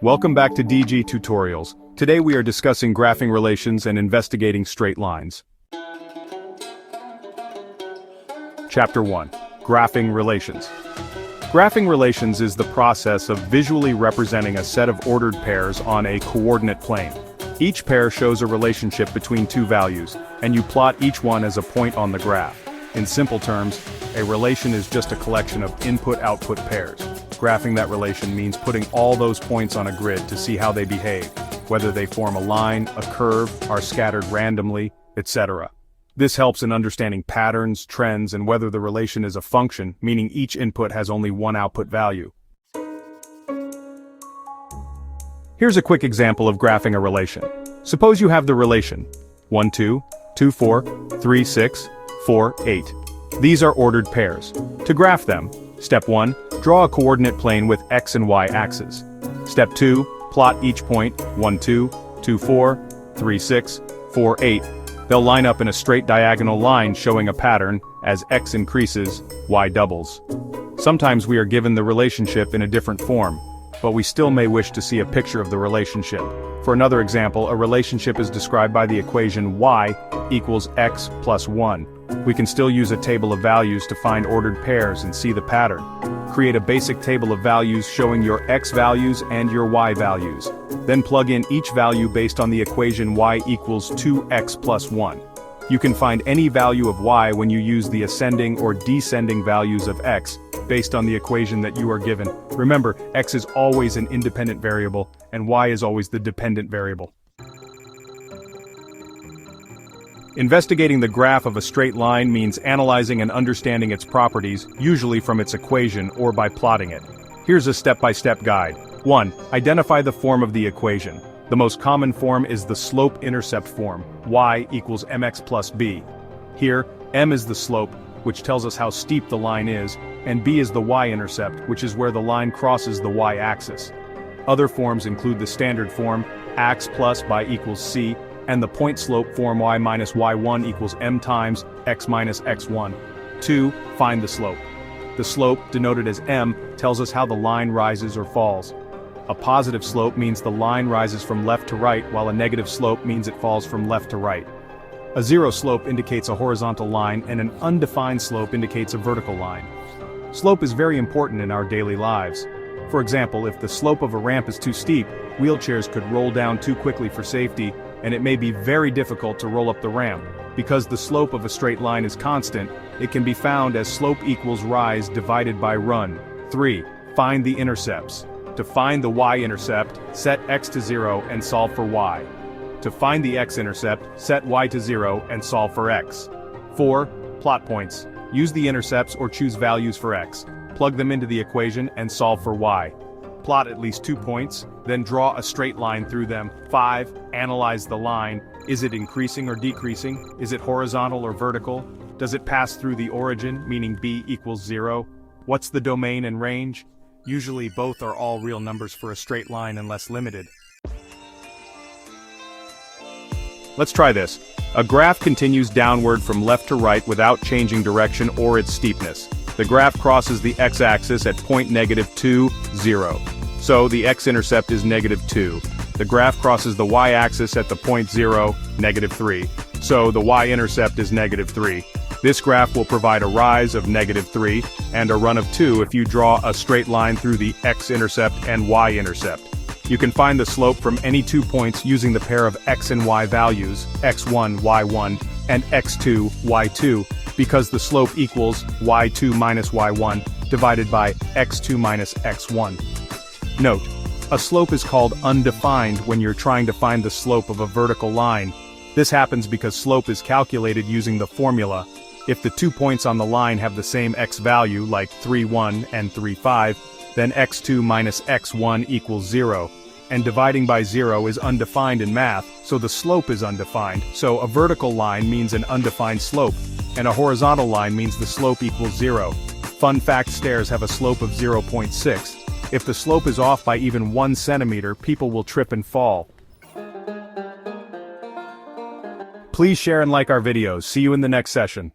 Welcome back to Djji Tutorials. Today we are discussing graphing relations and investigating straight lines. Chapter 1. Graphing relations. Graphing relations is the process of visually representing a set of ordered pairs on a coordinate plane. Each pair shows a relationship between two values, and you plot each one as a point on the graph. In simple terms, a relation is just a collection of input-output pairs. Graphing that relation means putting all those points on a grid to see how they behave, whether they form a line, a curve, are scattered randomly, etc. This helps in understanding patterns, trends, and whether the relation is a function, meaning each input has only one output value. Here's a quick example of graphing a relation. Suppose you have the relation 1, 2, 2, 4, 3, 6, 4, 8. These are ordered pairs. To graph them, Step 1. Draw a coordinate plane with x and y axes. Step 2. Plot each point 1, 2, 2, 4, 3, 6, 4, 8. They'll line up in a straight diagonal line showing a pattern. As x increases, y doubles. Sometimes we are given the relationship in a different form, but we still may wish to see a picture of the relationship. For another example, a relationship is described by the equation y equals x plus 1. We can still use a table of values to find ordered pairs and see the pattern. Create a basic table of values showing your x values and your y values. Then plug in each value based on the equation y equals 2x plus 1. You can find any value of y when you use the ascending or descending values of x, based on the equation that you are given. Remember, x is always an independent variable, and y is always the dependent variable. Investigating the graph of a straight line means analyzing and understanding its properties, usually from its equation or by plotting it. Here's a step-by-step guide. 1. Identify the form of the equation. The most common form is the slope-intercept form, y equals mx plus b. Here, m is the slope, which tells us how steep the line is, and b is the y-intercept, which is where the line crosses the y-axis. Other forms include the standard form, ax plus by equals c, and the point slope form y minus y1 equals m times x minus x1. 2. Find the slope. The slope, denoted as m, tells us how the line rises or falls. A positive slope means the line rises from left to right, while a negative slope means it falls from left to right. A zero slope indicates a horizontal line, and an undefined slope indicates a vertical line. Slope is very important in our daily lives. For example, if the slope of a ramp is too steep, wheelchairs could roll down too quickly for safety, and it may be very difficult to roll up the ramp. Because the slope of a straight line is constant, it can be found as slope equals rise divided by run. 3. Find the intercepts. To find the y-intercept, set x to 0 and solve for y. To find the x-intercept, set y to 0 and solve for x. 4. Plot points. Use the intercepts or choose values for x. Plug them into the equation and solve for y. Plot at least 2 points, then draw a straight line through them. 5. Analyze the line. Is it increasing or decreasing? Is it horizontal or vertical? Does it pass through the origin, meaning b equals 0? What's the domain and range? Usually both are all real numbers for a straight line unless limited. Let's try this. A graph continues downward from left to right without changing direction or its steepness. The graph crosses the x-axis at point -2, 0. So the x-intercept is -2. The graph crosses the y-axis at the point 0, -3. So the y-intercept is -3. This graph will provide a rise of -3, and a run of 2 if you draw a straight line through the x-intercept and y-intercept. You can find the slope from any 2 points using the pair of x and y values, x1, y1, and x2, y2, because the slope equals y2 minus y1 divided by x2 minus x1. Note, a slope is called undefined when you're trying to find the slope of a vertical line. This happens because slope is calculated using the formula. If the 2 points on the line have the same x value, like 3,1 and 3,5, then x2 minus x1 equals 0. And dividing by 0 is undefined in math, so the slope is undefined. So a vertical line means an undefined slope, and a horizontal line means the slope equals 0. Fun fact: stairs have a slope of 0.6. If the slope is off by even 1 centimeter, people will trip and fall. Please share and like our videos. See you in the next session.